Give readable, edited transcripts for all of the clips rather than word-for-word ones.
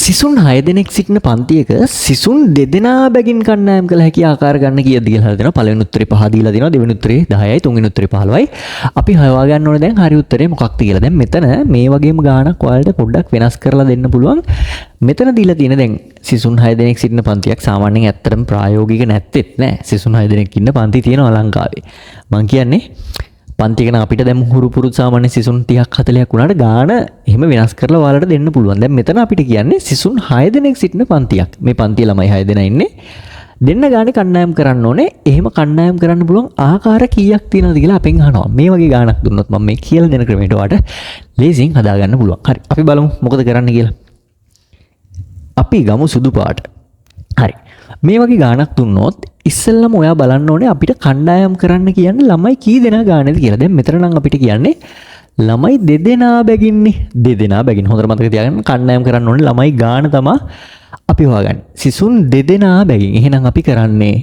සිසුන් 6 දෙනෙක් සිටින පන්තියක සිසුන් දෙදෙනා බැගින් කණ්ඩායම් කළ හැකි ආකාර ගන්න කීයද කියලා හදලා දෙනවා. පළවෙනි උත්තරේ 5 දීලා දෙනවා. දෙවෙනි උත්තරේ 10යි. තුන්වෙනි උත්තරේ 15යි. අපි හොයා ගන්න ඕනේ දැන් හරි උත්තරේ මොකක්ද කියලා. දැන් මෙතන මේ වගේම ගාණක් ඔයාලට පොඩ්ඩක් වෙනස් කරලා දෙන්න පුළුවන්. මෙතන දීලා තියෙන දැන් සිසුන් 6 දෙනෙක් සිටින පන්තියක් සාමාන්‍යයෙන් ඇත්තටම ප්‍රායෝගික නැත්තේත් නෑ. සිසුන් 6 දෙනෙක් ඉන්න පන්ති තියෙනවා ලංකාවේ. මං කියන්නේ පන්තිකන අපිට දැන් හුරු පුරුදු සාමාන්‍ය සිසුන් 30ක් 40ක් වුණාට ගාණ එහෙම වෙනස් කරලා ඔයාලට දෙන්න පුළුවන්. දැන් මෙතන අපිට කියන්නේ සිසුන් 6 දෙනෙක් සිටින පන්තියක්. මේ පන්තියේ ළමයි 6 දෙනා ඉන්නේ. දෙන්න ගානේ කණ්ඩායම් කරන්න ඕනේ. එහෙම කණ්ඩායම් කරන්න පුළුවන් ආකාර කීයක් තියෙනවද කියලා අපෙන් අහනවා. මේ වගේ ගාණක් දුන්නොත් මම මේ කියලා දෙන ක්‍රමයට ඔයාලට ලේසියෙන් හදා ගන්න පුළුවන්. හරි. අපි බලමු මොකද කරන්න කියලා. අපි ගමු සුදු පාට. හරි. මේ වගේ ගාණක් දුන්නොත් ඉස්සෙල්ලම ඔයා බලන්න ඕනේ අපිට කණ්ඩායම් කරන්න කියන්නේ ළමයි කී දෙනා ගානේද කියලා. දැන් මෙතන නම් අපිට කියන්නේ ළමයි දෙදෙනා බැගින්නේ. දෙදෙනා බැගින්. හොඳට මතක තියාගන්න කණ්ඩායම් කරන්න ඕනේ ළමයි ගාන තමයි අපි හොයාගන්නේ. සිසුන් දෙදෙනා බැගින්. එහෙනම් අපි කරන්නේ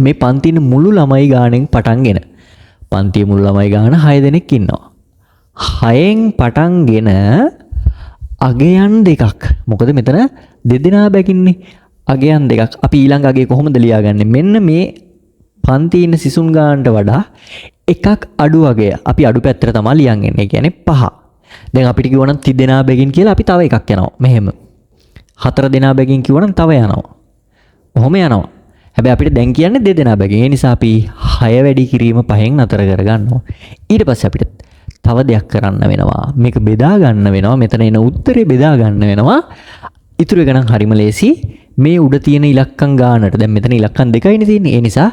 මේ පන්තියේ මුළු ළමයි ගානෙන් පටන්ගෙන. පන්තියේ මුළු ළමයි ගාන 6 දෙනෙක් ඉන්නවා. 6න් පටන්ගෙන අගයන් දෙකක්. මොකද මෙතන දෙදෙනා බැගින්නේ. අගයන් දෙකක්. අපි ඊළඟ අගය කොහොමද ලියාගන්නේ? මෙන්න මේ පන්තියේ ඉන්න සිසුන් ගානට වඩා එකක් අඩු අගය. අපි අඩු පැත්තට තමයි ලියන්නේ. ඒ කියන්නේ 5. දැන් අපිට කිව්වනම් 30 දෙනා බැගින් කියලා අපි තව එකක් යනවා. මෙහෙම. 4 දෙනා බැගින් කිව්වනම් තව යනවා. ඔහොම යනවා. හැබැයි අපිට දැන් කියන්නේ 2 දෙනා බැගින්. ඒ නිසා අපි 6 වැඩි කිරීම 5න් නතර කරගන්නවා. ඊට පස්සේ අපිට තව දෙයක් කරන්න වෙනවා. මේක බෙදා ගන්න වෙනවා. මෙතන එන උත්තරේ බෙදා ගන්න වෙනවා. ඉතුරු එක නම් හරිම ලේසි. මේ උඩ තියෙන ඉලක්කම් ගානට දැන් මෙතන ඉලක්කම් දෙකයිනේ තියෙන්නේ. ඒ නිසා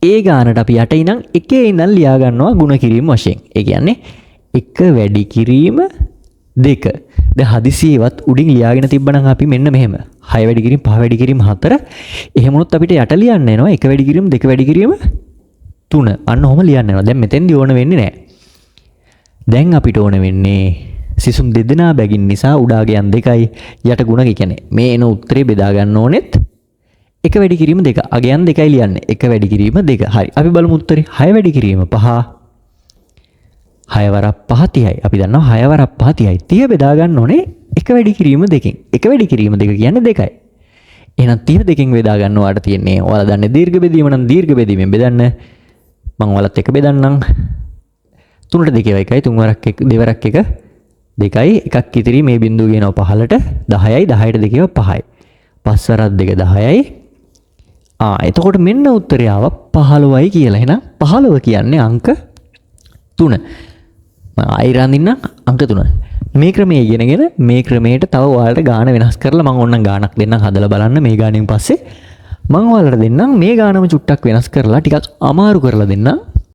ඒ ගානට අපි යට ඉඳන් එකේ ඉඳන් ලියා ගන්නවා ಗುಣ කිරීම වශයෙන්. ඒ කියන්නේ 1 වැඩි කිරීම 2. දැන් හදිසියෙවත් උඩින් ලියාගෙන තිබ්බනම් අපි මෙන්න මෙහෙම 6 වැඩි කිරීම 5 වැඩි කිරීම 4. එහෙම වුණොත් අපිට යට ලියන්න එනවා 1 වැඩි කිරීම 2 වැඩි කිරීම 3. අන්න ඔහොම ලියන්න එනවා. දැන් මෙතෙන්දී ඕන වෙන්නේ නැහැ. දැන් අපිට ඕන වෙන්නේ සිසුන් දෙදෙනා බැගින් නිසා උඩාගයන් 2යි යට ගුණ කියන්නේ මේ එන උත්තරේ බෙදා ගන්න ඕනෙත් 1 වැඩි කිරීම 2 අගයන් 2යි ලියන්නේ 1 වැඩි කිරීම 2. හරි. අපි බලමු උත්තරේ 6 වැඩි කිරීම 5. 6 වරක් 5 30යි. අපි දන්නවා 6 වරක් 5 30යි. 30 බෙදා ගන්න ඕනේ 1 වැඩි කිරීම 2කින්. 1 වැඩි කිරීම 2 කියන්නේ 2යි. එහෙනම් 30 2කින් බෙදා ගන්න ඔයාලට තියෙන්නේ. ඔයාලා දන්නේ දීර්ඝ බෙදීම නම් දීර්ඝ බෙදීමෙන් බෙදන්න. මම ඔයාලත් එක බෙදන්නම්. 3ට 2 1යි 3 වරක් 1 2 වරක් 1 2යි එකක් ඉතිරි මේ බිඳුව කියනවා 15ට 10යි 10ට 2 කියව 5යි 5 වරක් 2 10යි එතකොට මෙන්න උත්තරය ආවා 15යි කියලා. එහෙනම් 15 කියන්නේ අංක 3. මම ආයෙත් අඳින්න අංක 3. මේ ක්‍රමයේ ඉගෙනගෙන මේ ක්‍රමයට තව ඔයාලට ගාන වෙනස් කරලා මම ඕනනම් ගානක් දෙන්නම් හදලා බලන්න. මේ ගානෙන් පස්සේ මම ඔයාලට දෙන්නම් මේ ගානම චුට්ටක් වෙනස් කරලා ටිකක් අමාරු කරලා දෙන්නම්.